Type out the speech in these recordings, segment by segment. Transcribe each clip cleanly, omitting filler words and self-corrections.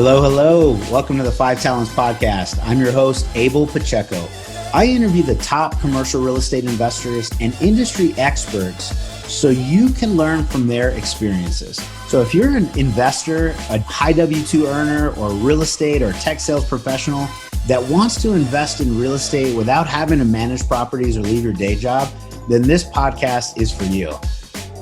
Hello, hello. Welcome to the 5TalentsPodcast. I'm your host, Abel Pacheco. I interview the top commercial real estate investors and industry experts so you can learn from their experiences. So if you're an investor, a high W-2 earner, or real estate or tech sales professional that wants to invest in real estate without having to manage properties or leave your day job, then this podcast is for you.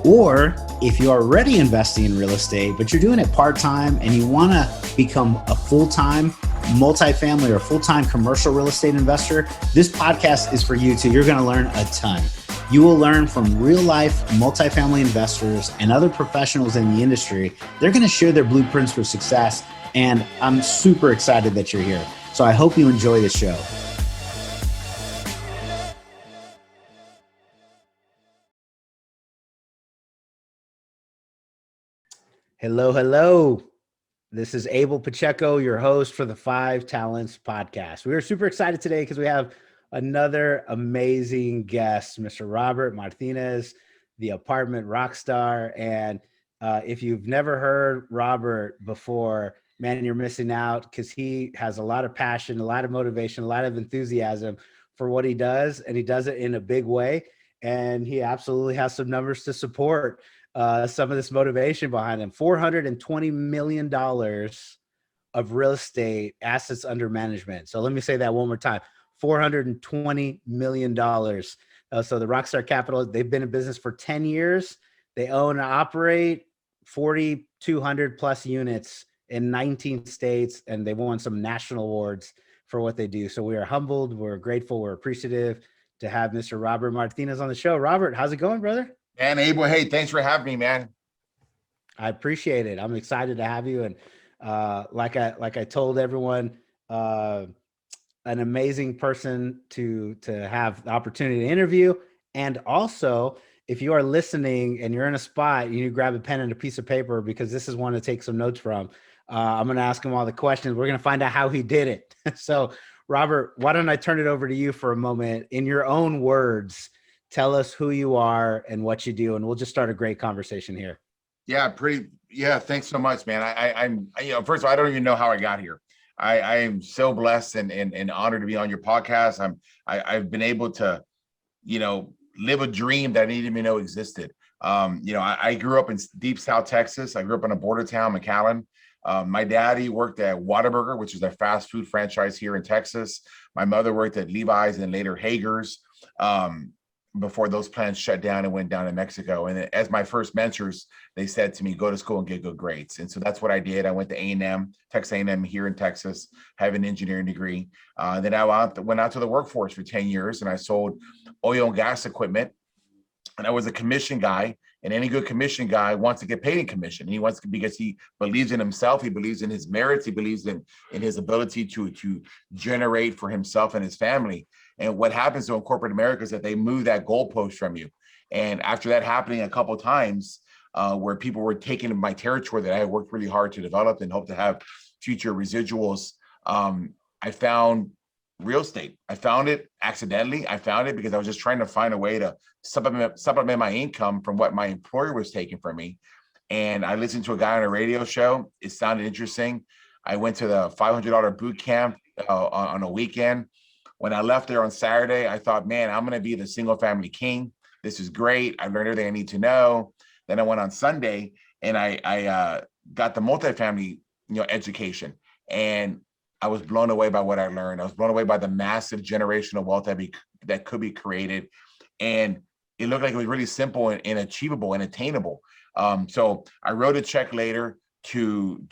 Or if you're already investing in real estate, but you're doing it part-time and you want to become a full-time multifamily or full-time commercial real estate investor, this podcast is for you too. You're going to learn a ton. You will learn from real-life multifamily investors and other professionals in the industry. They're going to share their blueprints for success, and I'm super excited that you're here. So I hope you enjoy the show. Hello, hello. This is Abel Pacheco, your host for the 5 Talents Podcast. We are super excited today because we have another amazing guest, Mr. Robert Martinez, the Apartment Rockstar. And if you've never heard Robert before, man, you're missing out because he has a lot of passion, a lot of motivation, a lot of enthusiasm for what he does, and he does it in a big way. And he absolutely has some numbers to support some of this motivation behind him. $420 million of real estate assets under management. So let me say that one more time, $420 million. So the Rockstar Capital, they've been in business for 10 years. They own and operate 4,200 plus units in 19 states, and they've won some national awards for what they do. So we are humbled, we're grateful, we're appreciative to have Mr. Robert Martinez on the show. Robert, how's it going, brother? Man, Abel, hey, thanks for having me, man. I appreciate it. I'm excited to have you. And like I told everyone, an amazing person to have the opportunity to interview. And also, if you are listening and you're in a spot, you need to grab a pen and a piece of paper because this is one to take some notes from. I'm going to ask him all the questions. We're going to find out how he did it. So, Robert, why don't I turn it over to you for a moment? In your own words, tell us who you are and what you do, and we'll just start a great conversation here. Yeah, thanks so much, man. I'm first of all, I don't even know how I got here. I am so blessed and honored to be on your podcast. I've been able to, live a dream that I didn't even know existed. I grew up in deep South Texas. I grew up in a border town, McAllen. My daddy worked at Whataburger, which is a fast food franchise here in Texas. My mother worked at Levi's and later Hager's. Before those plants shut down and went down to Mexico. And as my first mentors, they said to me, go to school and get good grades. And so that's what I did. I went to A&M, Texas A&M here in Texas, have an engineering degree. Then I went out to the workforce for 10 years and I sold oil and gas equipment. And I was a commission guy, and any good commission guy wants to get paid in commission. He wants to, because he believes in himself. He believes in his merits. He believes in his ability to generate for himself and his family. And what happens in corporate America is that they move that goalpost from you. And after that happening a couple of times, where people were taking my territory that I had worked really hard to develop and hope to have future residuals, I found real estate. I found it accidentally. I found it because I was just trying to find a way to supplement my income from what my employer was taking from me. And I listened to a guy on a radio show. It sounded interesting. I went to the $500 boot camp on a weekend. When I left there on Saturday, I thought, man, I'm going to be the single family king. This is great. I learned everything I need to know. Then I went on Sunday and I got the multifamily, education. And I was blown away by what I learned. I was blown away by the massive generational wealth that could be created. And it looked like it was really simple and achievable and attainable. So I wrote a check later to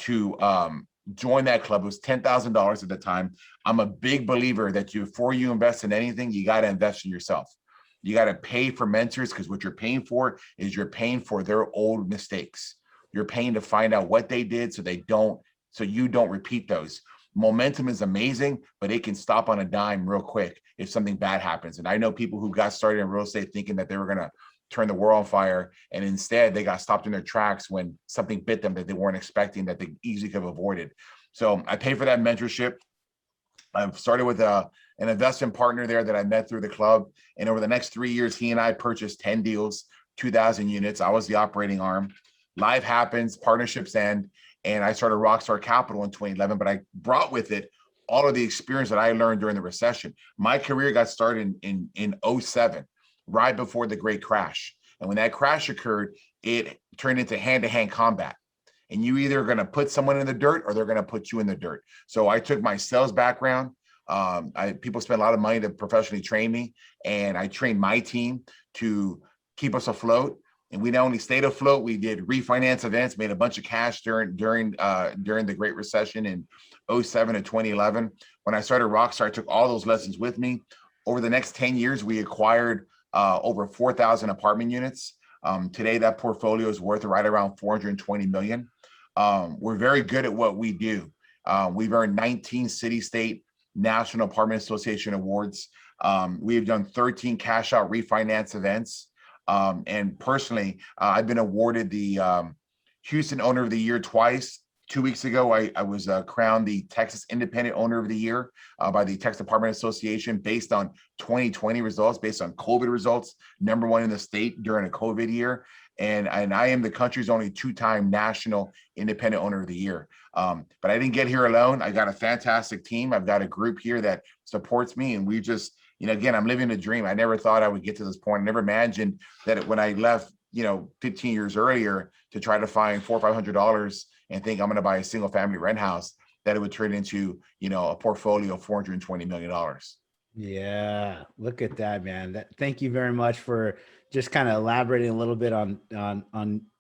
join that club. It was $10,000 at the time. I'm a big believer that before you invest in anything, you got to invest in yourself. You got to pay for mentors, because what you're paying for is you're paying for their old mistakes. You're paying to find out what they did so you don't repeat those. Momentum is amazing, but it can stop on a dime real quick if something bad happens. And I know people who got started in real estate thinking that they were going to turn the world on fire, and instead they got stopped in their tracks when something bit them that they weren't expecting, that they easily could have avoided. So I paid for that mentorship. I've started with an investment partner there that I met through the club. And over the next 3 years, he and I purchased 10 deals, 2,000 units. I was the operating arm. Life happens, partnerships end. and I started Rockstar Capital in 2011, but I brought with it all of the experience that I learned during the recession. My career got started in '07, right before the great crash. And when that crash occurred, it turned into hand-to-hand combat. And you either are going to put someone in the dirt or they're going to put you in the dirt. So I took my sales background. People spend a lot of money to professionally train me, and I trained my team to keep us afloat. And we not only stayed afloat, we did refinance events, made a bunch of cash during the Great Recession in '07 and 2011. When I started Rockstar, I took all those lessons with me. Over the next 10 years, we acquired over 4,000 apartment units. Today, that portfolio is worth right around 420 million. We're very good at what we do. We've earned 19 city, state, National Apartment Association awards. We have done 13 cash out refinance events. And personally, I've been awarded the Houston Owner of the Year twice. 2 weeks ago, I was crowned the Texas Independent Owner of the Year by the Texas Apartment Association based on 2020 results, based on COVID results, #1 in the state during a COVID year. And I am the country's only 2-time National Independent Owner of the Year. But I didn't get here alone. I got a fantastic team. I've got a group here that supports me. And we just, again, I'm living a dream. I never thought I would get to this point. I never imagined that when I left, 15 years earlier to try to find $400 or $500 and think I'm going to buy a single family rent house, that it would turn into, a portfolio of $420 million. Yeah, look at that, man. Thank you very much for just kind of elaborating a little bit on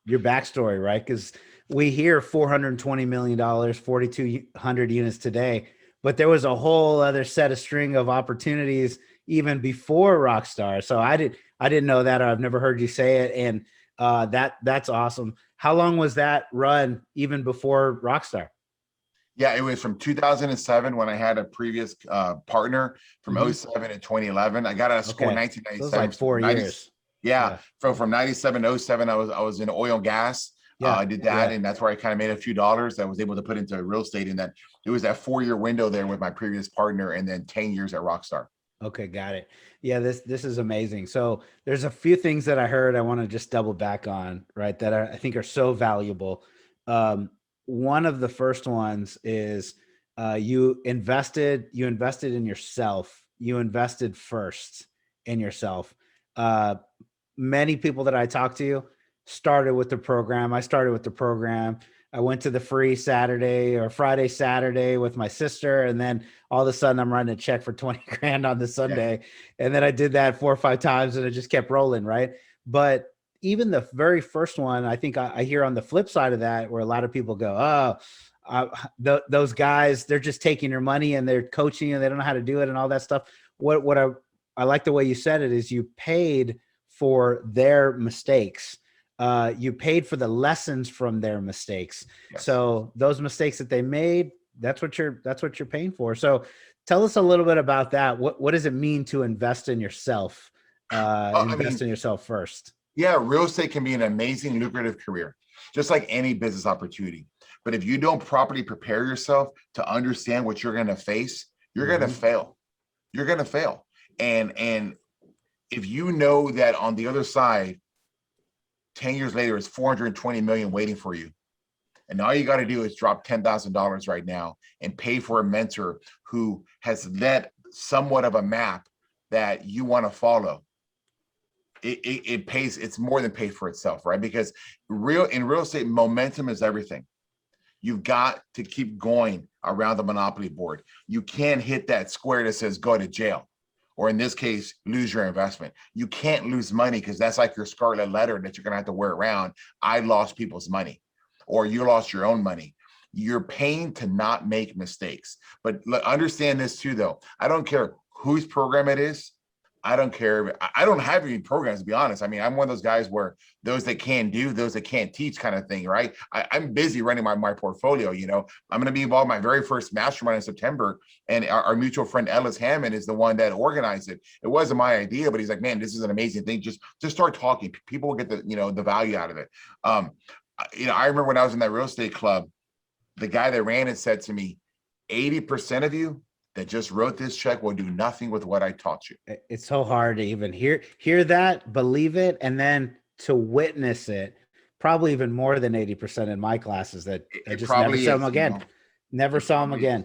your backstory, right? Because we hear $420 million, 4,200 units today, but there was a whole other set of string of opportunities even before Rockstar. So I didn't know that, or I've never heard you say it, and that's awesome. How long was that run even before Rockstar? Yeah, it was from 2007 when I had a previous partner from '07 and 2011. I got out of school in 1997. So it was like 4 years. Yeah. From 97 to '07, I was in oil and gas. I did that, and that's where I kind of made a few dollars that I was able to put into real estate. And then it was that 4-year window there with my previous partner, and then 10 years at Rockstar. Okay, got it. Yeah, this is amazing. So there's a few things that I heard I want to just double back on, right? That I think are so valuable. One of the first ones is you invested in yourself. You invested first in yourself. Many people that I talk to started with the program. I started with the program. I went to the free Saturday or Friday, Saturday with my sister. And then all of a sudden I'm writing a check for 20 grand on the Sunday. Yeah. And then I did that 4 or 5 times and it just kept rolling. Right. But even the very first one, I think I hear on the flip side of that, where a lot of people go, those guys, they're just taking your money and they're coaching you and they don't know how to do it and all that stuff. What I like the way you said it is you paid for their mistakes. You paid for the lessons from their mistakes. Yes. So those mistakes that they made, that's what you're paying for. So tell us a little bit about that. What does it mean to invest in yourself? In yourself first. Yeah, real estate can be an amazing, lucrative career, just like any business opportunity. But if you don't properly prepare yourself to understand what you're going to face, you're going to fail. You're going to fail. And if you know that on the other side, 10 years later, it's 420 million waiting for you. And all you got to do is drop $10,000 right now and pay for a mentor who has led somewhat of a map that you want to follow. It pays. It's more than paid for itself, right? Because in real estate, momentum is everything. You've got to keep going around the monopoly board. You can't hit that square that says go to jail, or in this case, lose your investment. You can't lose money because that's like your scarlet letter that you're going to have to wear around. I lost people's money, or you lost your own money. You're paying to not make mistakes. But understand this too, though. I don't care whose program it is. I don't care. I don't have any programs, to be honest. I mean, I'm one of those guys where those that can do, those that can't teach kind of thing, right? I'm busy running my portfolio. I'm going to be involved in my very first mastermind in September. And our mutual friend, Ellis Hammond, is the one that organized it. It wasn't my idea, but he's like, man, this is an amazing thing. Just start talking. People will get the value out of it. I remember when I was in that real estate club, the guy that ran it said to me, 80% of you that just wrote this check will do nothing with what I taught you. It's so hard to even hear that, believe it, and then to witness it probably even more than 80% in my classes that I It just never probably saw them is, again. Never it saw them probably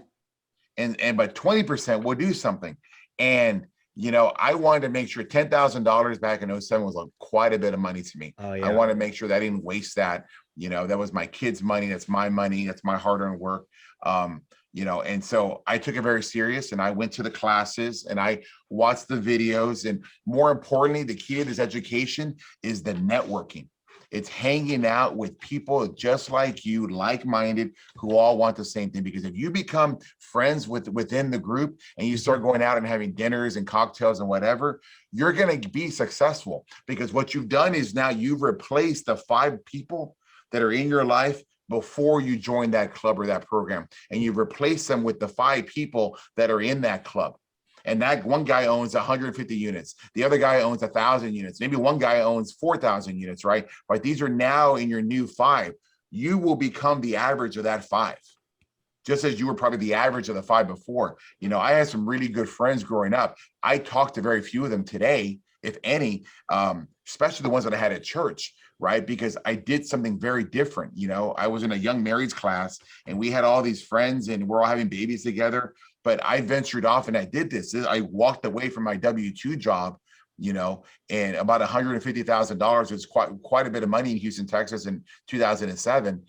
is. again. But 20% will do something. And I wanted to make sure $10,000 back in '07 was quite a bit of money to me. Oh I yeah. wanted to make sure that I didn't waste that. That was my kids' money. That's my money. That's my hard-earned work. And so I took it very serious, and I went to the classes and I watched the videos. And more importantly, the key to this education is the networking. It's hanging out with people just like you, like-minded, who all want the same thing. Because if you become friends within the group and you start going out and having dinners and cocktails and whatever, you're going to be successful. Because what you've done is now you've replaced the 5 people that are in your life before you join that club or that program. And you've replaced them with the 5 people that are in that club. And that one guy owns 150 units. The other guy owns 1,000 units. Maybe one guy owns 4,000 units, right? But these are now in your new 5. You will become the average of that 5, just as you were probably the average of the 5 before. I had some really good friends growing up. I talked to very few of them today, if any, especially the ones that I had at church, right? Because I did something very different. I was in a young marrieds class and we had all these friends and we're all having babies together. But I ventured off and I did this. I walked away from my W-2 job, and about $150,000 was quite a bit of money in Houston, Texas in 2007,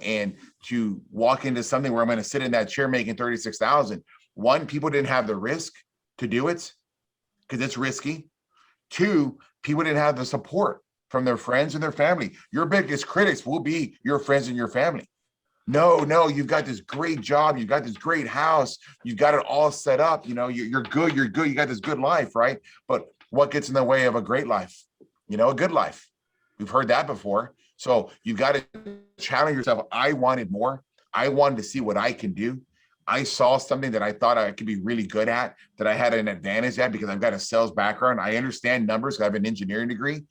and to walk into something where I'm going to sit in that chair making 36,000. One, people didn't have the risk to do it because it's risky. 2, people didn't have the support from their friends and their family. Your biggest critics will be your friends and your family. No, you've got this great job. You've got this great house. You've got it all set up. You're good. You got this good life, right? But what gets in the way of a great life? A good life. We've heard that before. So you've got to challenge yourself. I wanted more. I wanted to see what I can do. I saw something that I thought I could be really good at, that I had an advantage at because I've got a sales background. I understand numbers. I have an engineering degree,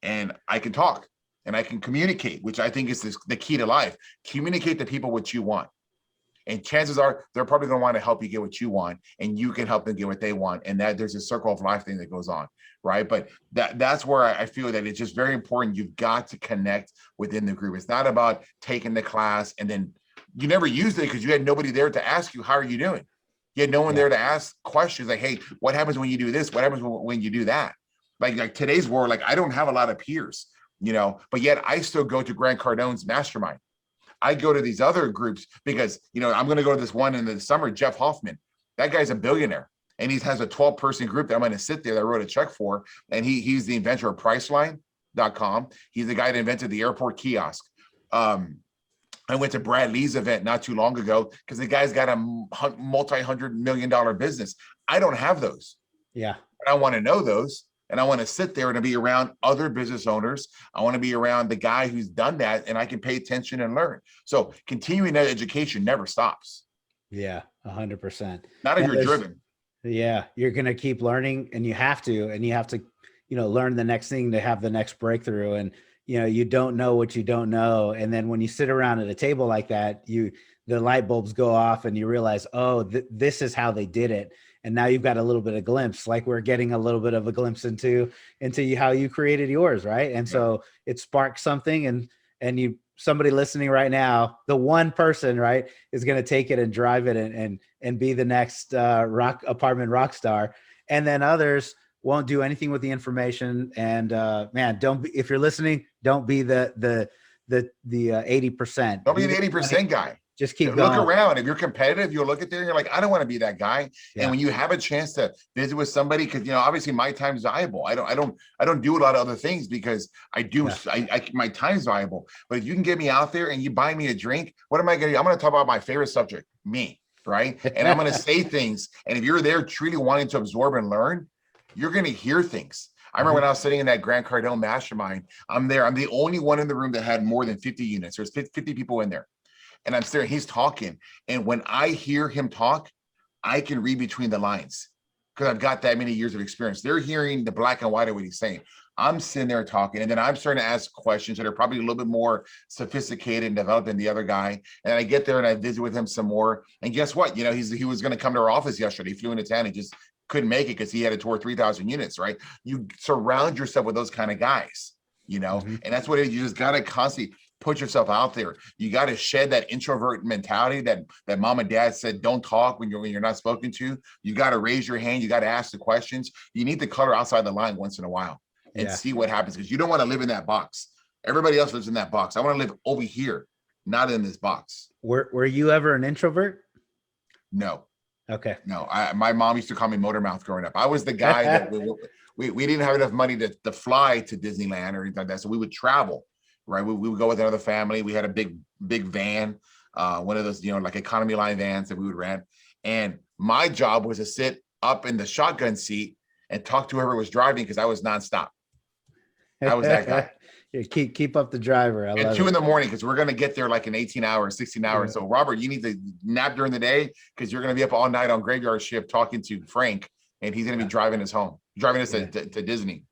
and I can talk. And I can communicate, which I think is the key to life. Communicate to people what you want. And chances are they're probably going to want to help you get what you want, and you can help them get what they want. And that there's a circle of life thing that goes on, right? But that's where I feel that it's just very important. You've got to connect within the group. It's not about taking the class and then you never used it because you had nobody there to ask you, how are you doing? You had no one there to ask questions like, hey, what happens when you do this? What happens when you do that? Like today's world, I don't have a lot of peers. But yet I still go to Grant Cardone's mastermind. I go to these other groups because, I'm going to go to this one in the summer, Jeff Hoffman. That guy's a billionaire and he has a 12-person group that I'm going to sit there that I wrote a check for. And he's the inventor of Priceline.com. He's the guy that invented the airport kiosk. I went to Brad Lee's event not too long ago because the guy's got a multi-$100-million business. I don't have those. Yeah. But I want to know those. And I want to sit there and be around other business owners. I want to be around the guy who's done that, and I can pay attention and learn. So continuing that education never stops. Yeah, 100%. Not if you're driven. Yeah, you're going to keep learning, and you have to learn the next thing to have the next breakthrough. And, you don't know what you don't know. And then when you sit around at a table like that, the light bulbs go off and you realize, oh, this is how they did it. And now you've got a little bit of glimpse, like we're getting a little bit of a glimpse into how you created yours. Right. And so it sparks something, and somebody listening right now, the one person, right, is going to take it and drive it and be the next apartment rock star. And then others won't do anything with the information. And man, if you're listening, don't be the 80%. Don't be the 80% guy. Just keep look going. around. If you're competitive, you'll look at there and you're like, I don't want to be that guy. Yeah. And when you have a chance to visit with somebody, because obviously my time's valuable. I don't do a lot of other things because I do. Yeah. My time's valuable. But if you can get me out there and you buy me a drink, what am I going to do? I'm going to talk about my favorite subject, me, right? And I'm going to say things. And if you're there truly wanting to absorb and learn, you're going to hear things. I remember when I was sitting in that Grant Cardone mastermind, I'm there. I'm the only one in the room that had more than 50 units. There's 50 people in there. And I'm staring, he's talking. And when I hear him talk, I can read between the lines because I've got that many years of experience. They're hearing the black and white of what he's saying. I'm sitting there talking, and then I'm starting to ask questions that are probably a little bit more sophisticated and developed than the other guy. And I get there and I visit with him some more. And guess what? He was going to come to our office yesterday. He flew into town. He just couldn't make it because he had to tour 3,000 units, right? You surround yourself with those kind of guys. Mhm. And that's what it is. You just got to constantly put yourself out there. You got to shed that introvert mentality that mom and dad said, don't talk when you're not spoken to. You got to raise your hand. You got to ask the questions. You need to color outside the line once in a while and Yeah. see what happens, because you don't want to live in that box. Everybody else lives in that box. I want to live over here, not in this box. Were you ever an introvert? No. Okay. No, my mom used to call me Motor Mouth growing up. I was the guy that we didn't have enough money to fly to Disneyland or anything like that. So we would travel, right? We would go with another family. We had a big van, one of those, like economy line vans that we would rent. And my job was to sit up in the shotgun seat and talk to whoever was driving, because I was nonstop. I was that guy. Yeah, keep up the driver. I At love 2 it. in the morning, because we're going to get there like in 18 hours, 16 hours. Yeah. So Robert, you need to nap during the day, because you're going to be up all night on graveyard shift talking to Frank, and he's going to be driving us to Disney.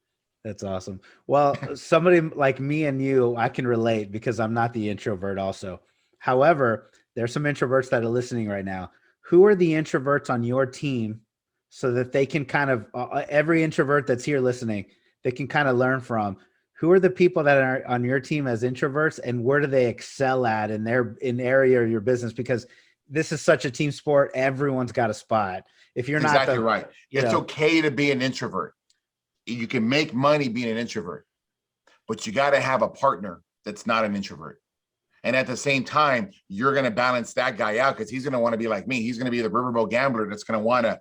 That's awesome. Well, somebody like me and you, I can relate because I'm not the introvert also. However, there's some introverts that are listening right now. Who are the introverts on your team so that they can kind of, every introvert that's here listening, they can kind of learn from? Who are the people that are on your team as introverts, and where do they excel at in area of your business? Because this is such a team sport. Everyone's got a spot. If you're not exactly right. It's okay to be an introvert. You can make money being an introvert, but you got to have a partner that's not an introvert. And at the same time, you're going to balance that guy out, because he's going to want to be like me. He's going to be the riverboat gambler that's going to want to,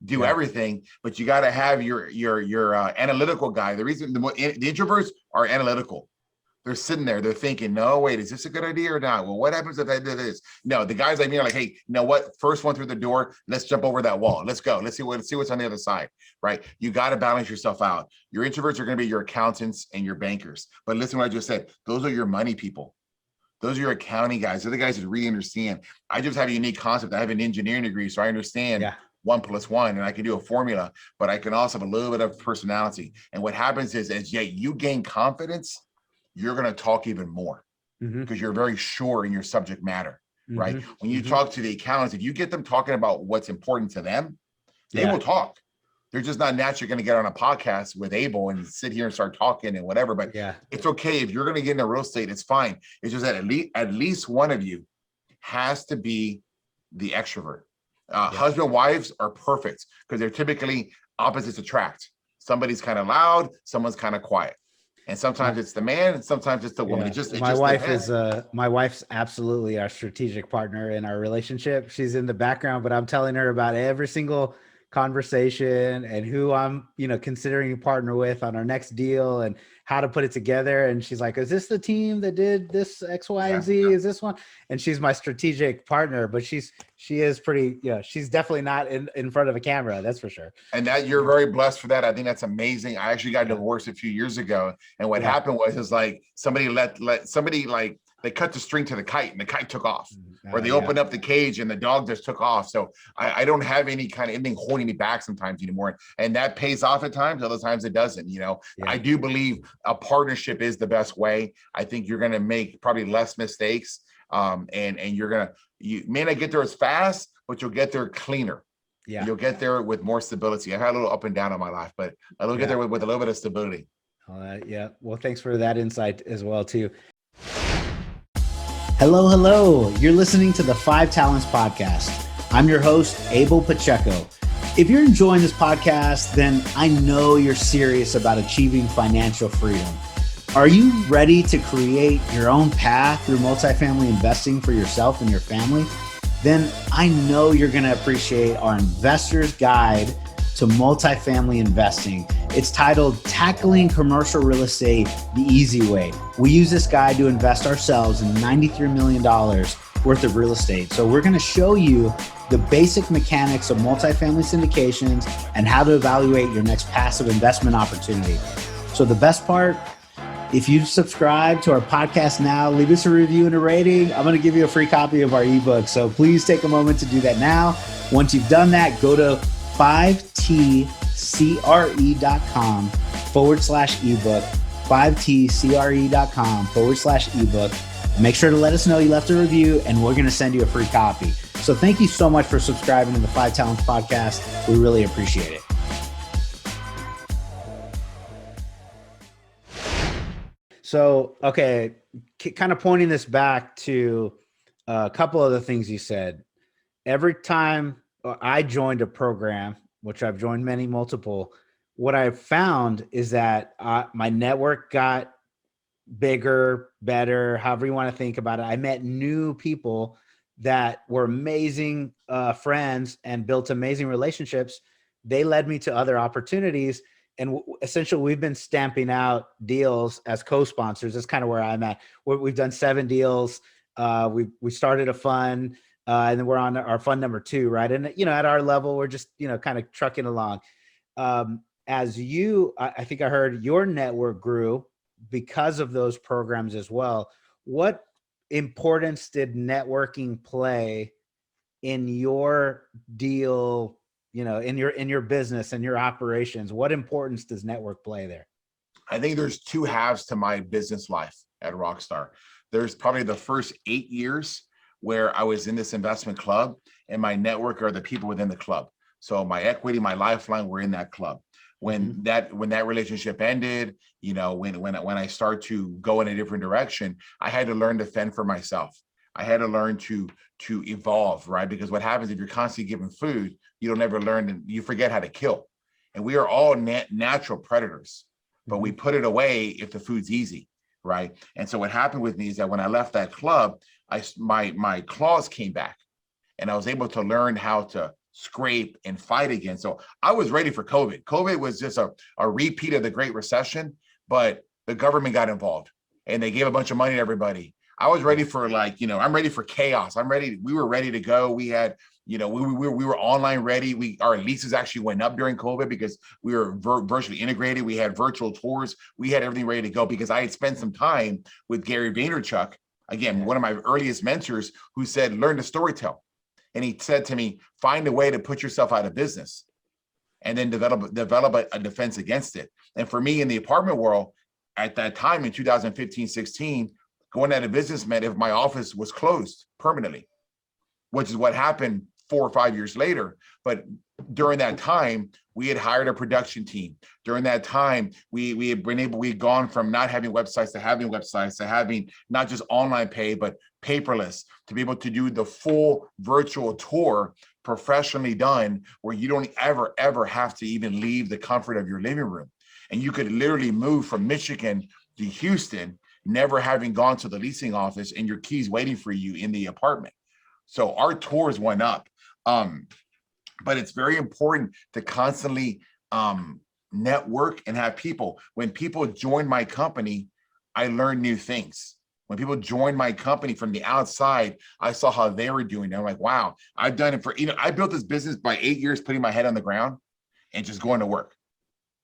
do everything. But you got to have your analytical guy. The reason the introverts are analytical. They're sitting there. They're thinking, no, wait, is this a good idea or not? Well, what happens if I do this? No, the guys like me are like, hey, you know what? First one through the door, let's jump over that wall. Let's go. Let's see what's on the other side, right? You got to balance yourself out. Your introverts are going to be your accountants and your bankers. But listen to what I just said. Those are your money people. Those are your accounting guys. They're the guys that really understand. I just have a unique concept. I have an engineering degree, so I understand 1 + 1, and I can do a formula, but I can also have a little bit of personality. And what happens is, as you gain confidence, you're going to talk even more, because you're very sure in your subject matter, right? When you talk to the accountants, if you get them talking about what's important to them, they will talk. They're just not naturally going to get on a podcast with Abel and sit here and start talking and whatever. But it's okay if you're going to get into real estate. It's fine. It's just that at least one of you has to be the extrovert. Husband and wives are perfect, because they're typically opposites attract. Somebody's kind of loud, someone's kind of quiet. And sometimes it's the man, and sometimes it's the woman. My wife's absolutely our strategic partner in our relationship. She's in the background, but I'm telling her about every single conversation and who I'm, considering to partner with on our next deal and how to put it together. And she's like, is this the team that did this X, Y, and Z? Is this one? And she's my strategic partner, but she is pretty, she's definitely not in front of a camera. That's for sure. And that you're very blessed for that. I think that's amazing. I actually got divorced a few years ago. And what happened was like somebody they cut the string to the kite and the kite took off, or they opened up the cage and the dog just took off. So I don't have anything holding me back sometimes anymore. And that pays off at times. Other times it doesn't, I do believe a partnership is the best way. I think you're going to make probably less mistakes. And you may not get there as fast, but you'll get there cleaner. Yeah. You'll get there with more stability. I've had a little up and down in my life, but I'll get there with a little bit of stability. Well, thanks for that insight as well too. Hello. You're listening to the 5 Talents Podcast. I'm your host, Abel Pacheco. If you're enjoying this podcast, then I know you're serious about achieving financial freedom. Are you ready to create your own path through multifamily investing for yourself and your family? Then I know you're going to appreciate our Investor's Guide to Multifamily Investing. It's titled Tackling Commercial Real Estate the Easy Way. We use this guide to invest ourselves in $93 million worth of real estate. So we're going to show you the basic mechanics of multifamily syndications and how to evaluate your next passive investment opportunity. So the best part, if you subscribe to our podcast now, leave us a review and a rating. I'm going to give you a free copy of our ebook. So please take a moment to do that now. Once you've done that, go to 5tcre.com/ebook, 5tcre.com/ebook. Make sure to let us know you left a review, and we're going to send you a free copy. So thank you so much for subscribing to the 5 Talents Podcast. We really appreciate it. So, okay, kind of pointing this back to a couple of the things you said. Every time I joined a program, which I've joined many multiple, what I've found is that my network got bigger, better, however you want to think about it. I met new people that were amazing friends and built amazing relationships. They led me to other opportunities. And essentially, we've been stamping out deals as co-sponsors. That's kind of where I'm at. We've done 7 deals. We started a fund, and then we're on our fund number 2, right? And at our level, we're just kind of trucking along. As I think I heard your network grew because of those programs as well. What importance did networking play in your deal, in your business and your operations? What importance does network play there? I think there's 2 halves to my business life at Rockstar. There's probably the first 8 years where I was in this investment club, and my network are the people within the club. So my equity, my lifeline were in that club. When that relationship ended, when I start to go in a different direction, I had to learn to fend for myself. I had to learn to evolve, right? Because what happens if you're constantly giving food, you don't ever learn, and you forget how to kill. And we are all natural predators, but we put it away if the food's easy, right? And so what happened with me is that when I left that club, my claws came back, and I was able to learn how to scrape and fight again. So I was ready for COVID. COVID was just a repeat of the Great Recession, but the government got involved and they gave a bunch of money to everybody. I was ready for I'm ready for chaos. We were ready to go. We had, we were online ready. Our leases actually went up during COVID because we were virtually integrated. We had virtual tours. We had everything ready to go because I had spent some time with Gary Vaynerchuk, again, one of my earliest mentors, who said, learn to storytell. And he said to me, find a way to put yourself out of business and then develop a defense against it. And for me in the apartment world at that time in 2015, 16, going out of business meant if my office was closed permanently, which is what happened 4 or 5 years later. But during that time, we had hired a production team. During that time, we'd gone from not having websites to having not just online pay, but paperless, to be able to do the full virtual tour professionally done, where you don't ever have to even leave the comfort of your living room. And you could literally move from Michigan to Houston, never having gone to the leasing office, and your keys waiting for you in the apartment. So our tours went up. But it's very important to constantly network and have people. When people join my company, I learned new things. When people joined my company from the outside, I saw how they were doing. I'm like, wow, I've done it for, I built this business by 8 years, putting my head on the ground and just going to work.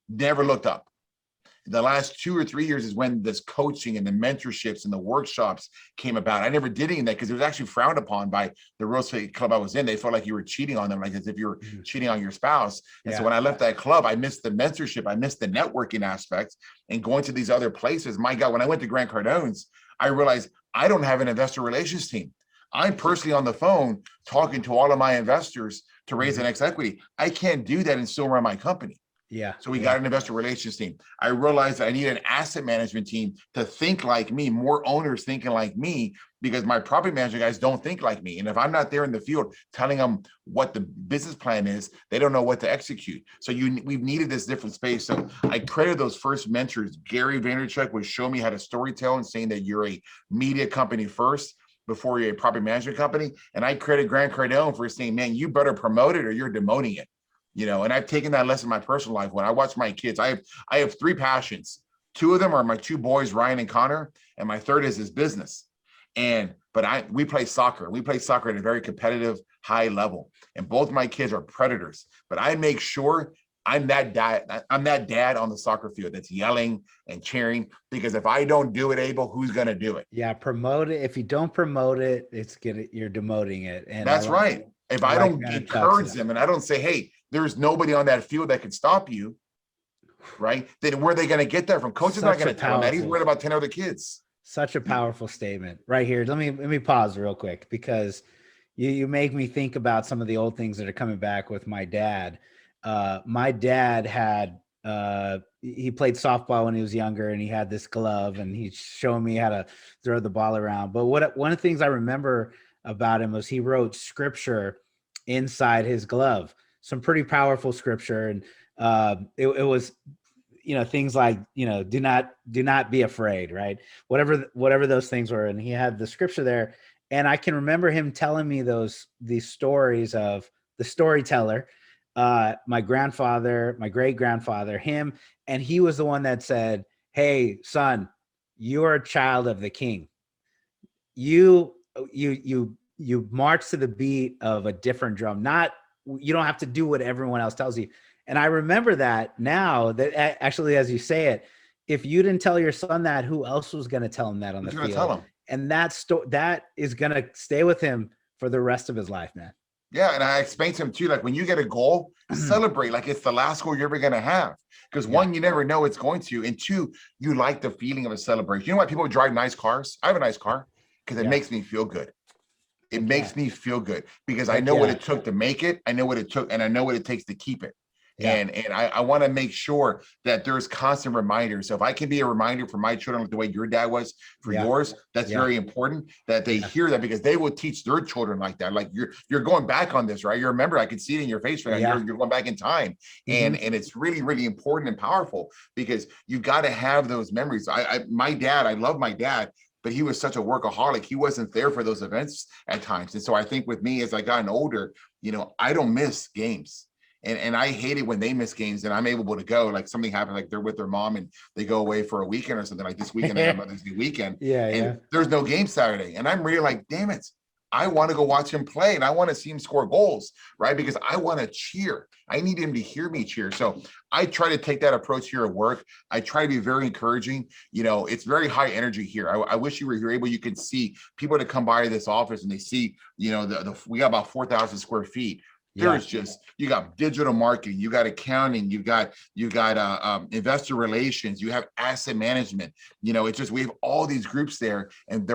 Never looked up. The last 2 or 3 years is when this coaching and the mentorships and the workshops came about. I never did any of that because it was actually frowned upon by the real estate club I was in. They felt like you were cheating on them, like as if you were cheating on your spouse. And so when I left that club, I missed the mentorship. I missed the networking aspects and going to these other places. My God, when I went to Grant Cardone's, I realized I don't have an investor relations team. I'm personally on the phone talking to all of my investors to raise the next equity. I can't do that and still run my company. Yeah. So we got an investor relations team. I realized that I need an asset management team to think like me, more owners thinking like me, because my property management guys don't think like me. And if I'm not there in the field telling them what the business plan is, they don't know what to execute. So we've needed this different space. So I created those first mentors. Gary Vaynerchuk would show me how to storytell and saying that you're a media company first before you're a property management company. And I created Grant Cardone for saying, man, you better promote it or you're demoting it. And I've taken that lesson in my personal life. When I watch my kids, I have 3 passions. 2 of them are my 2 boys, Ryan and Connor, and my third is his business. We play soccer. We play soccer at a very competitive, high level. And both my kids are predators. But I make sure I'm that dad on the soccer field that's yelling and cheering, because if I don't do it, Abel, who's going to do it? Yeah, promote it. If you don't promote it, you're demoting it. And that's right. If I don't encourage them and I don't say, hey, there's nobody on that field that can stop you, right? Then where are they going to get that from? Coach is not going to tell him that. He's worried about 10 other kids. Such a powerful statement right here. Let me pause real quick, because you make me think about some of the old things that are coming back with my dad. My dad had he played softball when he was younger, and he had this glove, and he's showing me how to throw the ball around. But one of the things I remember about him was he wrote scripture inside his glove, some pretty powerful scripture. And it was, things like, do not be afraid, right? Whatever those things were. And he had the scripture there. And I can remember him telling me these stories of the storyteller, my grandfather, my great grandfather, him. And he was the one that said, "Hey, son, you're a child of the king. You march to the beat of a different drum. You don't have to do what everyone else tells you." And I remember that now, that actually, as you say it, if you didn't tell your son that, who else was going to tell him that on the Who's gonna field? tell him? And that is going to stay with him for the rest of his life, man. Yeah, and I explained to him too, like when you get a goal, celebrate like it's the last goal you're ever gonna have. Because one, you never know it's going to, and two, you like the feeling of a celebration. You know why people drive nice cars? I have a nice car because it makes me feel good. It makes me feel good because I know what it took to make it. I know what it took, and I know what it takes to keep it. Yeah. And I want to make sure that there's constant reminders. So if I can be a reminder for my children, like the way your dad was for yours, that's very important that they hear that, because they will teach their children like that. Like you're going back on this, right? You remember, I can see it in your face right now. You're going back in time. And it's really, really important and powerful because you got to have those memories. I love my dad, but he was such a workaholic. He wasn't there for those events at times. And so I think with me, as I gotten older, I don't miss games. And I hate it when they miss games and I'm able to go. Like something happened, like they're with their mom and they go away for a weekend or something, like this weekend, they have Mother's Day weekend. And there's no game Saturday. And I'm really like, damn it, I want to go watch him play and I want to see him score goals, right? Because I want to cheer. I need him to hear me cheer. So I try to take that approach here at work. I try to be very encouraging. It's very high energy here. I wish you were here, Abel. You could see people that come by this office and they see, we got about 4,000 square feet. There's just, you got digital marketing, you got accounting, you got investor relations, you have asset management. It's just, we have all these groups there, and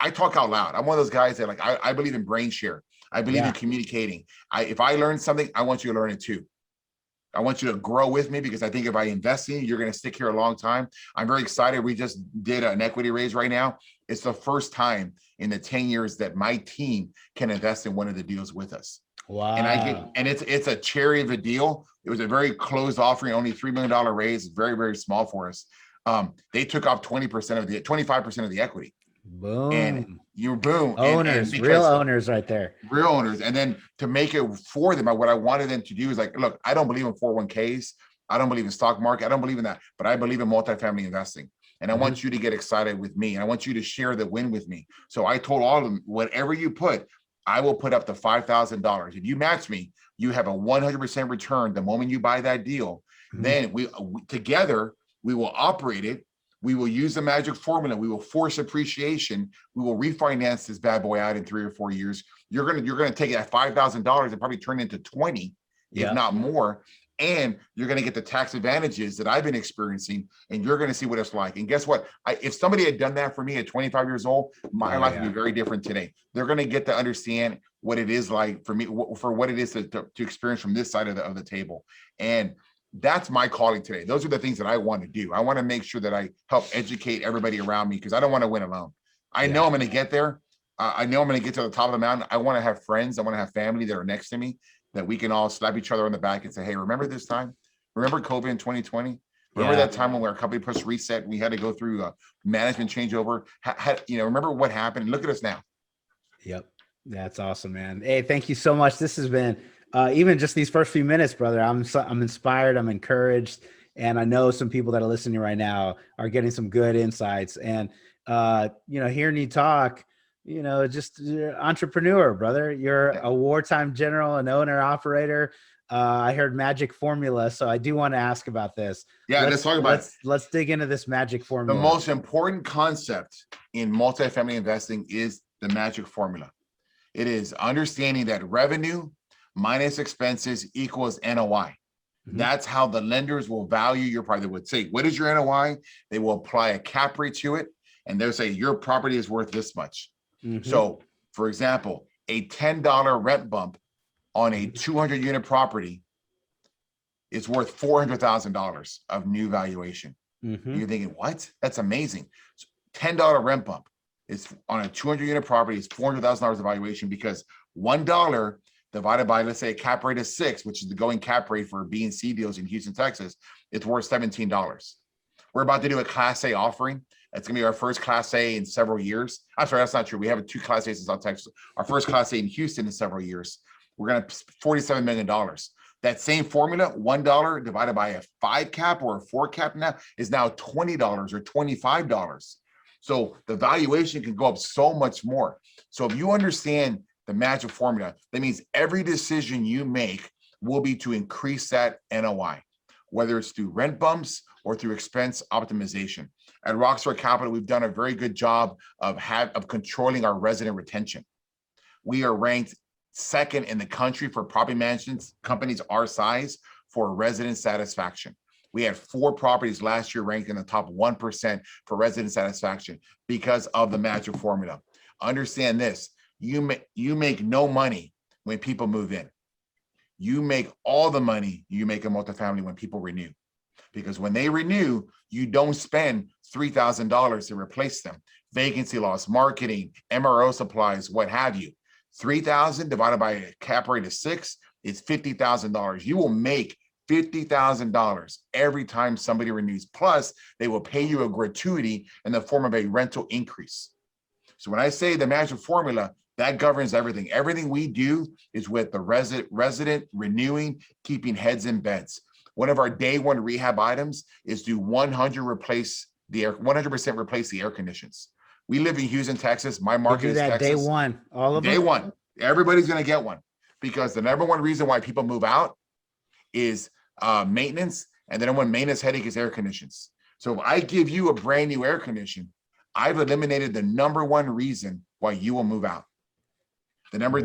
I talk out loud. I'm one of those guys that, like, I believe in brain share. I believe in communicating. If I learn something, I want you to learn it too. I want you to grow with me, because I think if I invest in you, you're going to stick here a long time. I'm very excited. We just did an equity raise right now. It's the first time in the 10 years that my team can invest in one of the deals with us. Wow. And it's a cherry of a deal. It was a very closed offering, only $3 million raise, very, very small for us. They took off 25% of the equity. Boom. And boom. Owners, real owners right there. Real owners. And then to make it for them, what I wanted them to do is, like, look, I don't believe in 401ks. I don't believe in stock market. I don't believe in that, but I believe in multifamily investing. And I want you to get excited with me. And I want you to share the win with me. So I told all of them, whatever you put, I will put up to $5,000. If you match me, you have a 100% return the moment you buy that deal. Then we together, we will operate it. We will use the magic formula. We will force appreciation. We will refinance this bad boy out in 3 or 4 years. You're gonna take that $5,000 and probably turn it into 20, if not more. And you're going to get the tax advantages that I've been experiencing, and you're going to see what it's like. And guess what? If somebody had done that for me at 25 years old, my life would be very different today. They're going to get to understand what it is like for me, for what it is to experience from this side of the table. And that's my calling today. Those are the things that I want to do. I want to make sure that I help educate everybody around me, because I don't want to win alone. I know I'm going to get there. I know I'm going to get to the top of the mountain. I want to have friends. I want to have family that are next to me, that we can all slap each other on the back and say, hey, remember this time? Remember COVID in 2020? Remember that time when our company pushed reset? We had to go through a management changeover. Remember what happened? Look at us now. Yep. That's awesome, man. Hey, thank you so much. This has been, even just these first few minutes, brother, I'm inspired. I'm encouraged. And I know some people that are listening right now are getting some good insights. And, hearing you talk, just entrepreneur, brother. You're a wartime general, an owner, operator. I heard magic formula, so I do want to ask about this. Let's talk about it. Let's dig into this magic formula. The most important concept in multifamily investing is the magic formula. It is understanding that revenue minus expenses equals NOI. That's how the lenders will value your property. They would say, what is your NOI? They will apply a cap rate to it, and they'll say your property is worth this much. So, for example, a $10 rent bump on a 200 unit property is worth $400,000 of new valuation. Mm-hmm. You're thinking, what? That's amazing. So $10 rent bump is on a 200 unit property is $400,000 of valuation, because $1 divided by, let's say, a cap rate of 6, which is the going cap rate for B and C deals in Houston, Texas, it's worth $17. We're about to do a Class A offering. It's going to be our first Class A in several years. I'm sorry, that's not true. We have 2 Class A's in South Texas. Our first Class A in Houston in several years. We're going to $47 million. That same formula, $1 divided by a 5 cap or a 4 cap now is now $20 or $25. So the valuation can go up so much more. So if you understand the magic formula, that means every decision you make will be to increase that NOI, whether it's through rent bumps or through expense optimization. At Rockstar Capital, we've done a very good job of controlling our resident retention. We are ranked second in the country for property management companies our size for resident satisfaction. We had 4 properties last year ranked in the top 1% for resident satisfaction because of the magic formula. Understand this, you make no money when people move in. You make all the money you make in multifamily when people renew. Because when they renew, you don't spend $3,000 to replace them. Vacancy loss, marketing, MRO supplies, what have you. $3,000 divided by a cap rate of 6 is $50,000. You will make $50,000 every time somebody renews. Plus, they will pay you a gratuity in the form of a rental increase. So when I say the magic formula, that governs everything. Everything we do is with the resident renewing, keeping heads in beds. One of our day one rehab items is to 100% replace the air conditions. We live in Houston, Texas. My market is Texas. Day one, all of them? Day one. Everybody's going to get one, because the number one reason why people move out is maintenance, and the number one maintenance headache is air conditions. So if I give you a brand new air condition, I've eliminated the number one reason why you will move out. Then we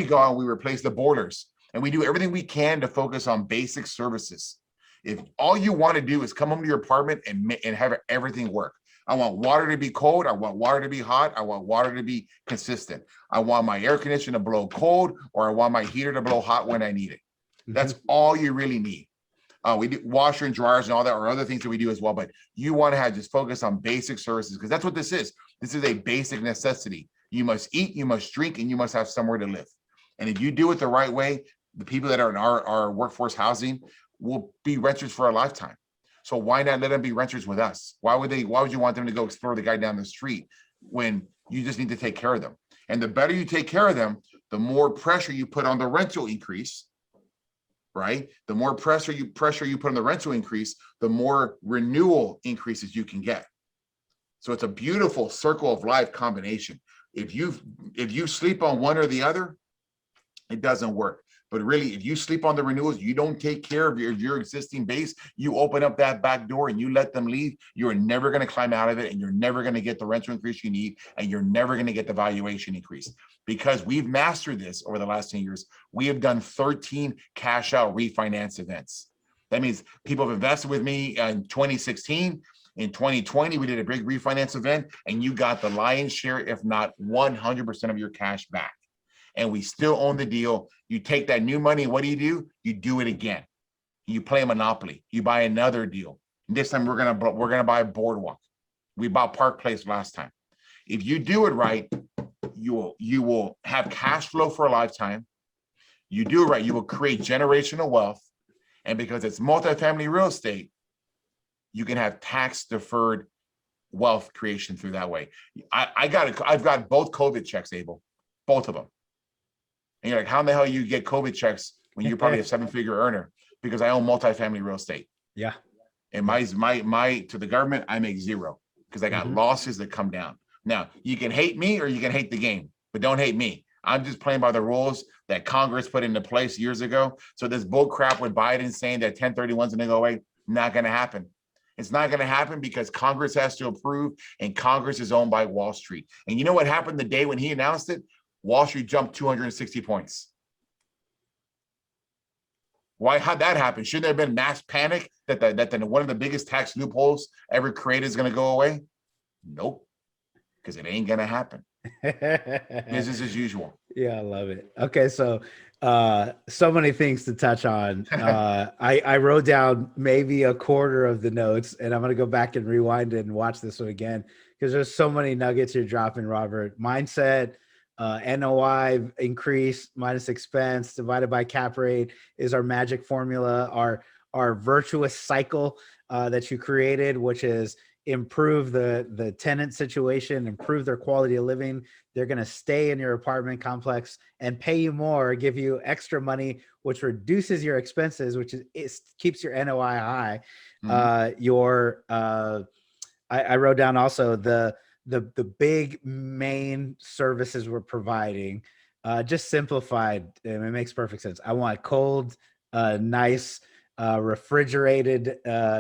go out and we replace the boilers, and we do everything we can to focus on basic services. If all you want to do is come home to your apartment and have everything work. I want water to be cold. I want water to be hot. I want water to be consistent. I want my air conditioner to blow cold, or I want my heater to blow hot when I need it. That's all you really need. We do washer and dryers and all that, or other things that we do as well. But you want to just focus on basic services, because that's what this is. This is a basic necessity. You must eat, you must drink, and you must have somewhere to live. And if you do it the right way, the people that are in our workforce housing will be renters for a lifetime. So why not let them be renters with us? Why would you want them to go explore the guy down the street when you just need to take care of them? And the better you take care of them, the more pressure you put on the rental increase, right? The more pressure you put on the rental increase, the more renewal increases you can get. So it's a beautiful circle of life combination. If you sleep on one or the other, it doesn't work. But really, if you sleep on the renewals, you don't take care of your existing base, you open up that back door and you let them leave, you're never going to climb out of it, and you're never going to get the rental increase you need, and you're never going to get the valuation increase. Because we've mastered this over the last 10 years, we have done 13 cash out refinance events. That means people have invested with me in 2016. In 2020, we did a big refinance event, and you got the lion's share, if not 100% of your cash back. And we still own the deal. You take that new money, what do? You do it again. You play Monopoly. You buy another deal. And this time we're gonna buy a Boardwalk. We bought Park Place last time. If you do it right, you will have cash flow for a lifetime. You do it right, you will create generational wealth. And because it's multifamily real estate, you can have tax deferred wealth creation through that way. I've got both COVID checks, Abel, both of them. And you're like, how in the hell you get COVID checks when you're probably a 7-figure earner? Because I own multifamily real estate. Yeah. And my to the government, I make zero because I got losses that come down. Now, you can hate me or you can hate the game, but don't hate me. I'm just playing by the rules that Congress put into place years ago. So this bull crap with Biden saying that 1031 is going to go away, not going to happen. It's not going to happen because Congress has to approve, and Congress is owned by Wall Street. And you know what happened the day when he announced it? Wall Street jumped 260 points. Why? How'd that happen? Shouldn't there have been mass panic that one of the biggest tax loopholes ever created is going to go away? Nope, because it ain't going to happen. Business as usual. Yeah, I love it. Okay, so so many things to touch on. I wrote down maybe a quarter of the notes, and I'm gonna go back and rewind it and watch this one again because there's so many nuggets you're dropping, Robert. Mindset, NOI increase minus expense divided by cap rate is our magic formula. Our virtuous cycle that you created, which is improve the tenant situation, improve their quality of living. They're going to stay in your apartment complex and pay you more, give you extra money, which reduces your expenses, which keeps your NOI high. I wrote down also the big main services we're providing, just simplified. And it makes perfect sense. I want cold, nice, refrigerated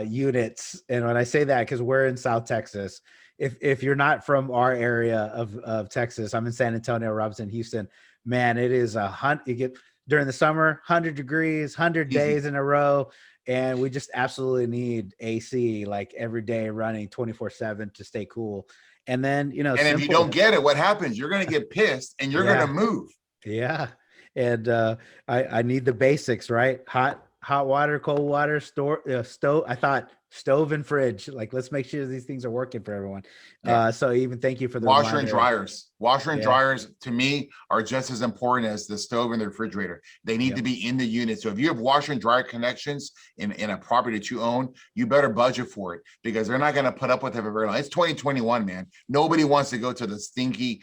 units. And when I say that, because we're in South Texas, if you're not from our area of Texas, I'm in San Antonio, Robinson, Houston, man, it is you get during the summer, 100 degrees, 100 days in a row. And we just absolutely need AC like every day running 24/7 to stay cool. And then, and if you don't get it, what happens? You're going to get pissed and you're going to move. Yeah. And I need the basics, right? Hot water, cold water, stove. I thought stove and fridge. Like, let's make sure these things are working for everyone. So even thank you for the washer and dryers. Washer and dryers to me are just as important as the stove and the refrigerator. They need to be in the unit. So if you have washer and dryer connections in a property that you own, you better budget for it because they're not going to put up with it for very long. It's 2021, man. Nobody wants to go to the stinky,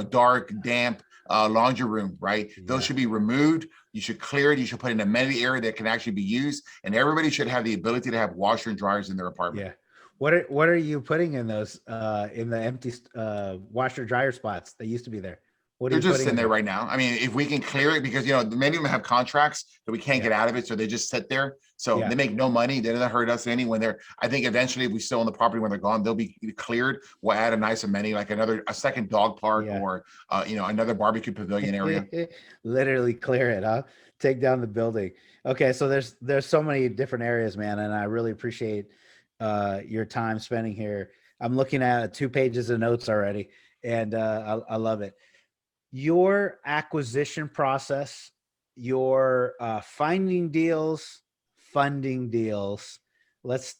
dark, damp laundry room, right? Those should be removed. You should clear it. You should put an amenity area that can actually be used. And everybody should have the ability to have washer and dryers in their apartment. Yeah. What are you putting in those in the empty washer dryer spots that used to be there? They're just sitting there right now. I mean, if we can clear it, because many of them have contracts that we can't get out of it, so they just sit there. So they make no money. They doesn't hurt us any when they're. I think eventually, if we still own the property when they're gone, they'll be cleared. We'll add a nice amenity like a second dog park or another barbecue pavilion area. Literally clear it, huh? Take down the building. Okay, so there's so many different areas, man, and I really appreciate your time spending here. I'm looking at 2 pages of notes already, and I love it. Your acquisition process, your finding deals, funding deals. Let's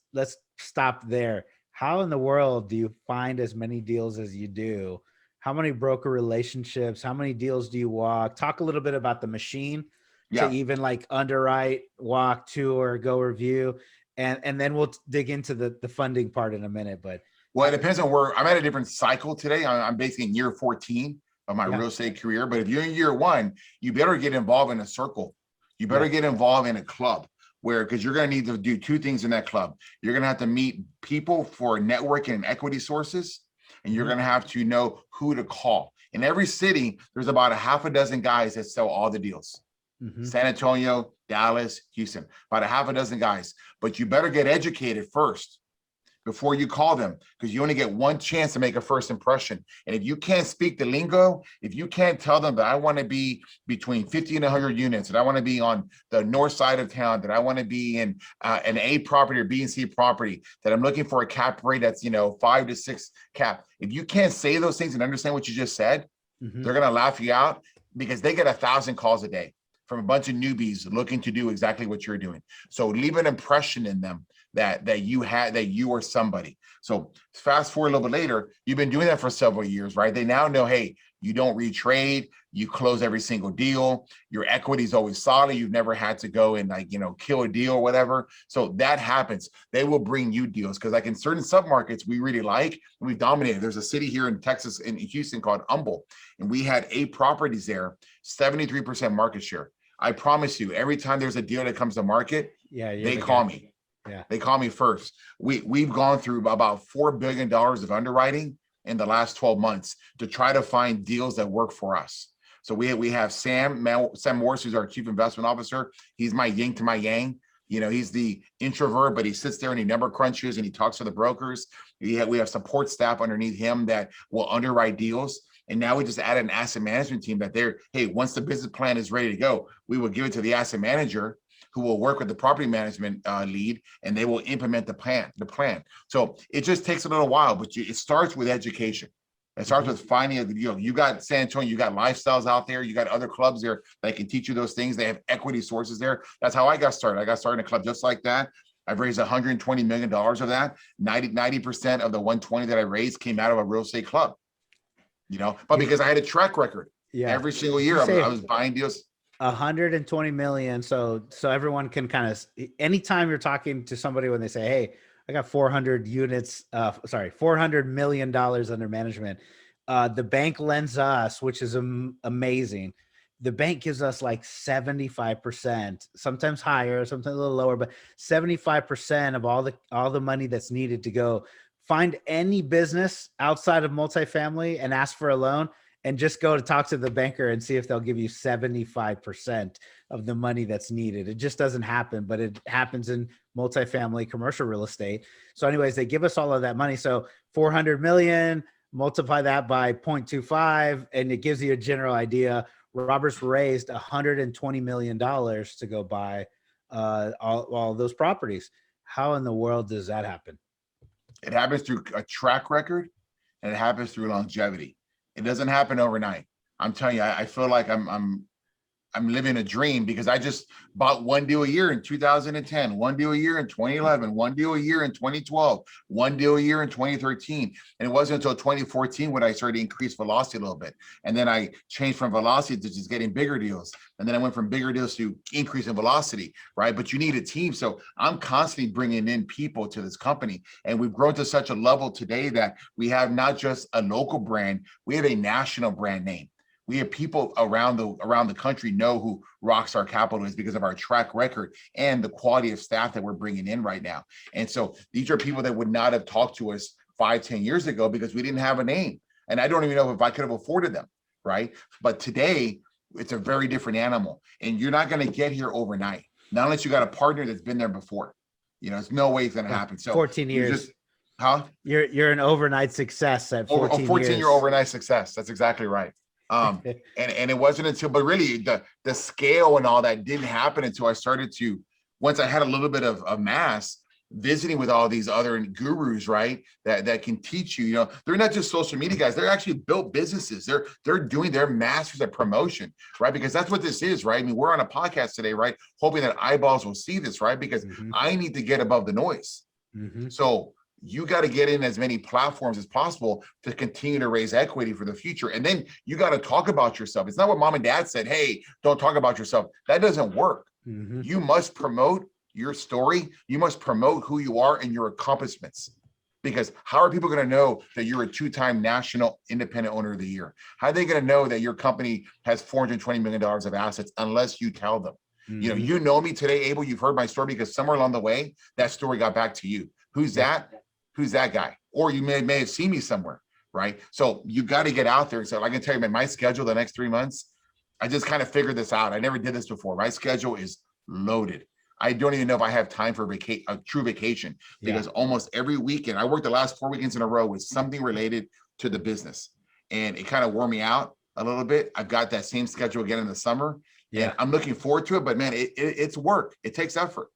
stop there. How in the world do you find as many deals as you do? How many broker relationships? How many deals do you walk? Talk a little bit about the machine to even like underwrite, walk, tour, go review, and then we'll dig into the funding part in a minute. But it depends on where I'm at. A different cycle today. I'm basically in year 14 of my real estate career. But if you're in year 1, you better get involved in a circle. You better get involved in a club because you're going to need to do 2 things in that club. You're going to have to meet people for networking and equity sources, and you're going to have to know who to call. In every city, there's about a half a dozen guys that sell all the deals. San Antonio, Dallas, Houston, about a half a dozen guys. But you better get educated first before you call them, because you only get one chance to make a first impression. And if you can't speak the lingo, if you can't tell them that I want to be between 50 and 100 units, that I want to be on the north side of town, that I want to be in an A property or B and C property, that I'm looking for a cap rate that's 5 to 6 cap. If you can't say those things and understand what you just said, they're going to laugh you out because they get 1,000 calls a day from a bunch of newbies looking to do exactly what you're doing. So leave an impression in them that you are somebody. So fast forward a little bit later, you've been doing that for several years, right? They now know, hey, you don't retrade, you close every single deal, your equity is always solid, you've never had to go and kill a deal or whatever. So that happens. They will bring you deals because in certain submarkets we really like and we dominated. There's a city here in Texas, in Houston, called Abel, and we had 8 properties there, 73% market share. I promise you, every time there's a deal that comes to market, they call me. Yeah. They call me first. We've gone through about $4 billion of underwriting in the last 12 months to try to find deals that work for us. So we have Sam Morris, who's our chief investment officer. He's my yin to my yang. He's the introvert, but he sits there and he number crunches and he talks to the brokers. We have support staff underneath him that will underwrite deals. And now we just added an asset management team that once the business plan is ready to go, we will give it to the asset manager who will work with the property management lead, and they will implement the plan. So it just takes a little while, but it starts with education. It starts with finding, you got San Antonio, you got Lifestyles out there, you got other clubs there that can teach you those things. They have equity sources there. That's how I got started. I got started in a club just like that. I've raised $120 million of that. 90% of the 120 that I raised came out of a real estate club, but because I had a track record. Every single year I was buying deals. 120 million. So everyone can kind of, anytime you're talking to somebody when they say, hey, I got 400 units, $400 million under management. The bank lends us, which is amazing. The bank gives us like 75%, sometimes higher, sometimes a little lower, but 75% of all the money that's needed to go find any business outside of multifamily and ask for a loan, and just go to talk to the banker and see if they'll give you 75% of the money that's needed. It just doesn't happen, but it happens in multifamily commercial real estate. So anyways, they give us all of that money. So 400 million, multiply that by 0.25, and it gives you a general idea. Robert's raised $120 million to go buy all those properties. How in the world does that happen? It happens through a track record, and it happens through longevity. It doesn't happen overnight. I'm telling you, I feel like I'm living a dream, because I just bought one deal a year in 2010, one deal a year in 2011, one deal a year in 2012, one deal a year in 2013. And it wasn't until 2014 when I started to increase velocity a little bit. And then I changed from velocity to just getting bigger deals. And then I went from bigger deals to increase in velocity, right? But you need a team. So I'm constantly bringing in people to this company. And we've grown to such a level today that we have not just a local brand, we have a national brand name. We have people around the country know who Rockstar Capital is because of our track record and the quality of staff that we're bringing in right now. And so these are people that would not have talked to us 5-10 years ago because we didn't have a name. And I don't even know if I could have afforded them, right? But today, it's a very different animal. And you're not going to get here overnight. Not unless you got a partner that's been there before. There's no way it's going to happen. So 14 years. You're an overnight success at 14 years. 14-year overnight success. That's exactly right. And it wasn't until, but really the scale and all that didn't happen until I started to, once I had a little bit of mass, visiting with all these other gurus, right? That can teach you, they're not just social media guys. They're actually built businesses. They're doing their masters at promotion, right? Because that's what this is, right? I mean, we're on a podcast today, right? Hoping that eyeballs will see this, right? Because I need to get above the noise. So you got to get in as many platforms as possible to continue to raise equity for the future. And then you got to talk about yourself. It's not what mom and dad said, hey, don't talk about yourself. That doesn't work. You must promote your story. You must promote who you are and your accomplishments. Because how are people going to know that you're a 2-time national independent owner of the year? How are they going to know that your company has $420 million of assets unless you tell them? You know me today, Abel. You've heard my story because somewhere along the way, that story got back to you. Who's that? Who's that guy? Or you may have seen me somewhere, right? So you got to get out there. So I can tell you, man, my schedule the next 3 months, I just kind of figured this out. I never did this before. My schedule is loaded. I don't even know if I have time for a true vacation, because almost every weekend, I worked the last 4 weekends in a row with something related to the business. And it kind of wore me out a little bit. I've got that same schedule again in the summer. And I'm looking forward to it, but man, it's work. It takes effort.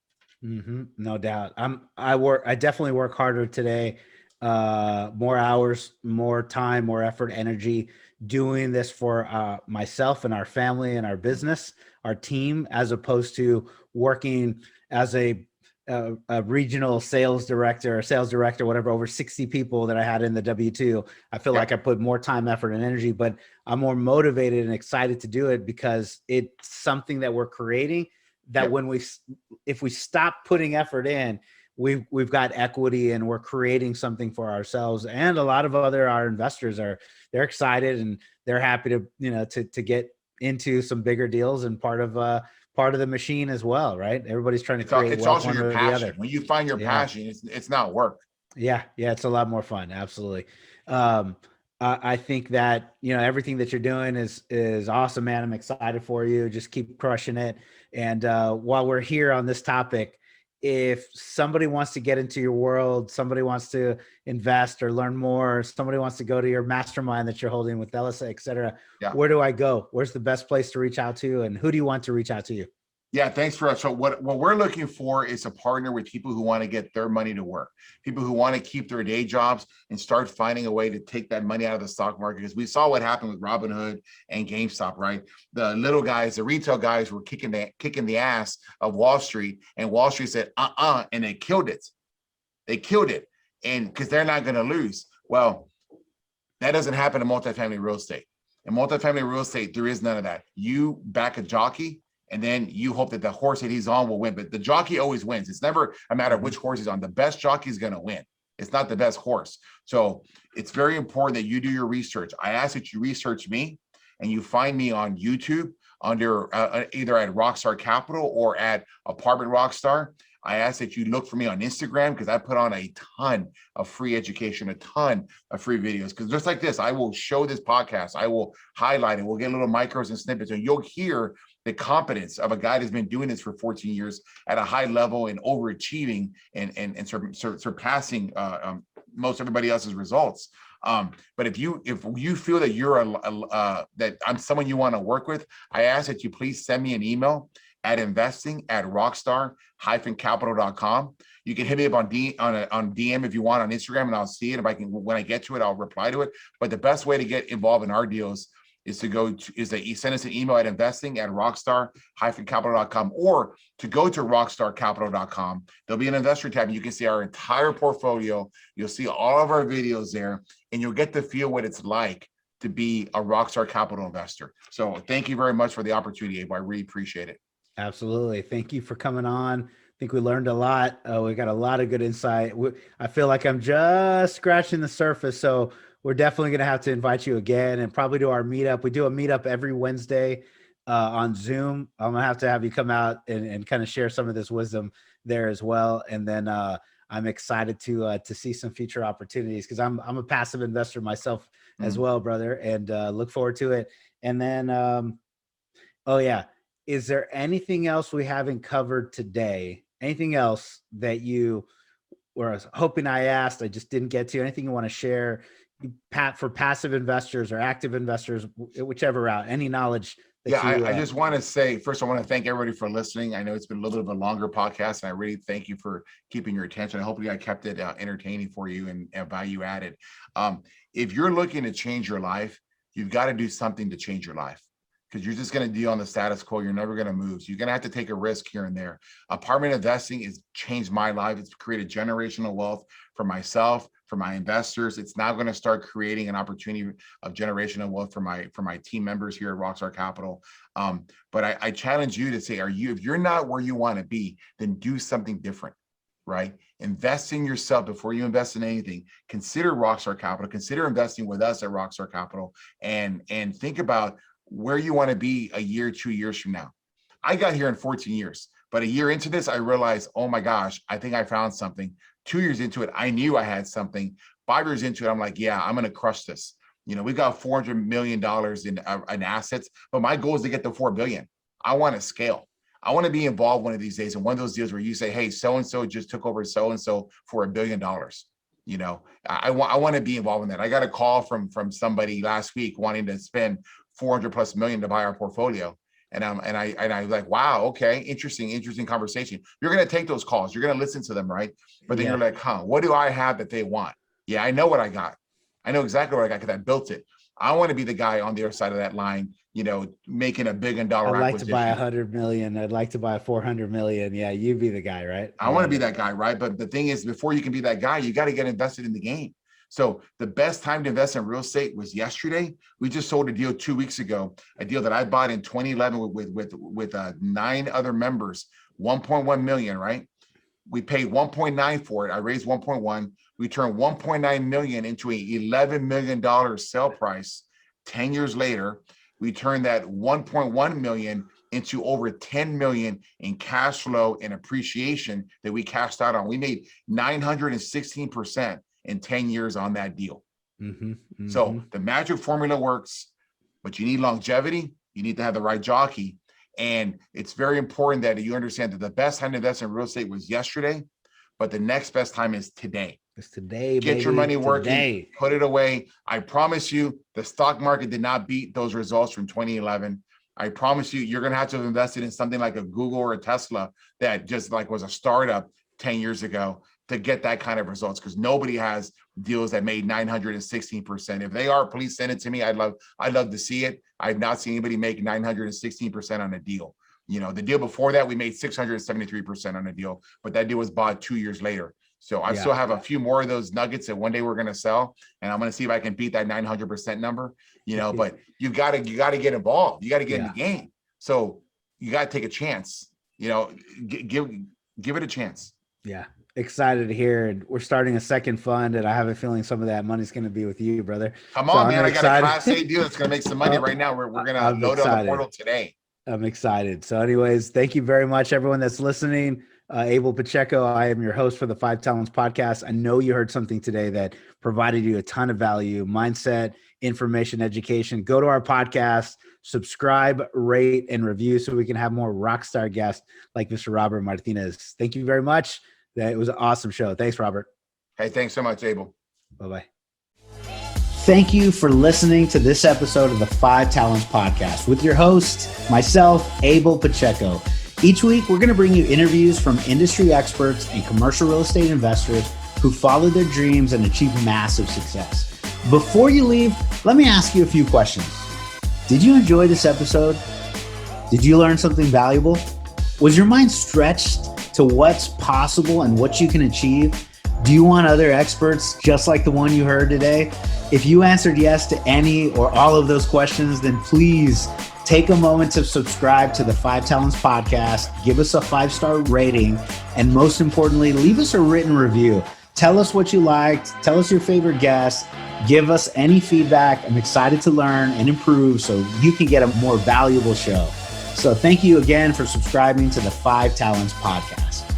No doubt. I definitely work harder today, more hours, more time, more effort, energy, doing this for myself and our family and our business, our team, as opposed to working as a regional sales director or whatever, over 60 people that I had in the W-2. I feel like I put more time, effort, and energy, but I'm more motivated and excited to do it because it's something that we're creating that if we stop putting effort in, we've got equity and we're creating something for ourselves. And a lot of our investors they're excited and they're happy to, to get into some bigger deals and part of the machine as well. Right. Everybody's trying to create it's also your passion. When you find your passion, it's not work. Yeah. It's a lot more fun. Absolutely. I think that, everything that you're doing is awesome, man. I'm excited for you. Just keep crushing it. And while we're here on this topic, if somebody wants to get into your world, somebody wants to invest or learn more, somebody wants to go to your mastermind that you're holding with Elisa, et cetera, where do I go? Where's the best place to reach out to? And who do you want to reach out to you? Yeah, thanks for us. So what we're looking for is a partner with people who want to get their money to work, people who want to keep their day jobs and start finding a way to take that money out of the stock market. Because we saw what happened with Robinhood and GameStop, right? The little guys, the retail guys were kicking the ass of Wall Street, and Wall Street said, and they killed it. They killed it. And because they're not going to lose. Well, that doesn't happen in multifamily real estate. In multifamily real estate, there is none of that. You back a jockey, and then you hope that the horse that he's on will win. But the jockey always wins. It's never a matter of which horse he's on. The best jockey is going to win. It's not the best horse. So it's very important that you do your research. I ask that you research me, and you find me on YouTube under either at Rockstar Capital or at Apartment Rockstar. I ask that you look for me on Instagram, because I put on a ton of free education, a ton of free videos. Because just like this, I will show this podcast, I will highlight it, we'll get little micros and snippets, and you'll hear the competence of a guy that's been doing this for 14 years at a high level and overachieving and surpassing most everybody else's results. But if you feel that you're that I'm someone you want to work with, I ask that you please send me an email at investing@rockstar-capital.com. You can hit me up on DM if you want on Instagram, and I'll see it. If I can, when I get to it, I'll reply to it. But the best way to get involved in our deals is to send us an email at investing@rockstar-capital.com, or to go to rockstarcapital.com. There'll be an investor tab, and you can see our entire portfolio. You'll see all of our videos there, and you'll get to feel what it's like to be a Rockstar Capital investor. So thank you very much for the opportunity, Abel. I really appreciate it. Absolutely. Thank you for coming on. I think we learned a lot. We got a lot of good insight. I feel like I'm just scratching the surface. So we're definitely going to have to invite you again and probably do our meetup. We do a meetup every Wednesday on Zoom. I'm going to have you come out and kind of share some of this wisdom there as well. And then I'm excited to see some future opportunities, because I'm a passive investor myself as well, brother, and look forward to it. And then, oh yeah. Is there anything else we haven't covered today? Anything else that you were hoping I asked, I just didn't get to? Anything you want to share, Pat, for passive investors or active investors, whichever route, any knowledge that I just want to say, first, I want to thank everybody for listening. I know it's been a little bit of a longer podcast, and I really thank you for keeping your attention. I hope I kept it entertaining for you and value added. If you're looking to change your life, you've got to do something to change your life, because you're just going to deal on the status quo. You're never going to move. So you're going to have to take a risk here and there. Apartment investing has changed my life. It's created generational wealth for myself, for my investors. It's now going to start creating an opportunity of generational wealth for my team members here at Rockstar Capital. But I challenge you to say, if you're not where you want to be, then do something different, right? Invest in yourself before you invest in anything. Consider Rockstar Capital. Consider investing with us at Rockstar Capital, and think about where you want to be a year, 2 years from now. I got here in 14 years, but a year into this, I realized, oh my gosh, I think I found something. 2 years into it, I knew I had something. 5 years into it, I'm like, yeah, I'm going to crush this. We've got $400 million in assets, but my goal is to get to 4 billion. I want to scale. I want to be involved one of these days in one of those deals where you say, hey, so-and-so just took over so-and-so for $1 billion. I want to be involved in that. I got a call from somebody last week wanting to spend $400+ million to buy our portfolio. And I was like, wow, okay, interesting conversation. You're going to take those calls. You're going to listen to them, right? But then you're like, what do I have that they want? Yeah, I know what I got. I know exactly what I got because I built it. I want to be the guy on the other side of that line, making $1 billion acquisition. I'd like to buy 100 million. I'd like to buy 400 million. Yeah, you be the guy, right? I want to be that guy, right? But the thing is, before you can be that guy, you got to get invested in the game. So the best time to invest in real estate was yesterday. We just sold a deal 2 weeks ago, a deal that I bought in 2011 with 9 other members, 1.1 million, right? We paid 1.9 for it. I raised 1.1. We turned 1.9 million into a $11 million sale price. 10 years later, we turned that 1.1 million into over 10 million in cash flow and appreciation that we cashed out on. We made 916% in 10 years on that deal. So the magic formula works, but you need longevity. You need to have the right jockey. And it's very important that you understand that the best time to invest in real estate was yesterday, but the next best time is today. It's today, Get your money working, put it away. I promise you, the stock market did not beat those results from 2011. I promise you, you're going to have to have invested in something like a Google or a Tesla that just like was a startup 10 years ago to get that kind of results, because nobody has deals that made 916%. If they are, please send it to me. I'd love to see it. I've not seen anybody make 916% on a deal. You know, the deal before that, we made 673% on a deal, but that deal was bought 2 years later. So I still have a few more of those nuggets that one day we're going to sell, and I'm going to see if I can beat that 900% number, you know, but you got to get involved. You got to get in the game. So you got to take a chance, you know, give it a chance. Yeah. Excited to hear it. We're starting a second fund, and I have a feeling some of that money's going to be with you, brother. Come on, man. I got a Class A deal that's going to make some money right now. We're going to load it on the portal today. I'm excited. So anyways, thank you very much, everyone that's listening. Abel Pacheco, I am your host for the 5 Talents Podcast. I know you heard something today that provided you a ton of value, mindset, information, education. Go to our podcast, subscribe, rate, and review so we can have more rock star guests like Mr. Robert Martinez. Thank you very much. It was an awesome show. Thanks, Robert. Hey, thanks so much, Abel. Bye-bye. Thank you for listening to this episode of the 5 Talents Podcast with your host, myself, Abel Pacheco. Each week, we're going to bring you interviews from industry experts and commercial real estate investors who follow their dreams and achieve massive success. Before you leave, let me ask you a few questions. Did you enjoy this episode? Did you learn something valuable? Was your mind stretched to what's possible and what you can achieve? Do you want other experts just like the one you heard today? If you answered yes to any or all of those questions, then please take a moment to subscribe to the 5 Talents Podcast, give us a 5-star rating, and most importantly, leave us a written review. Tell us what you liked, tell us your favorite guest, give us any feedback. I'm excited to learn and improve so you can get a more valuable show. So thank you again for subscribing to the 5 Talents Podcast.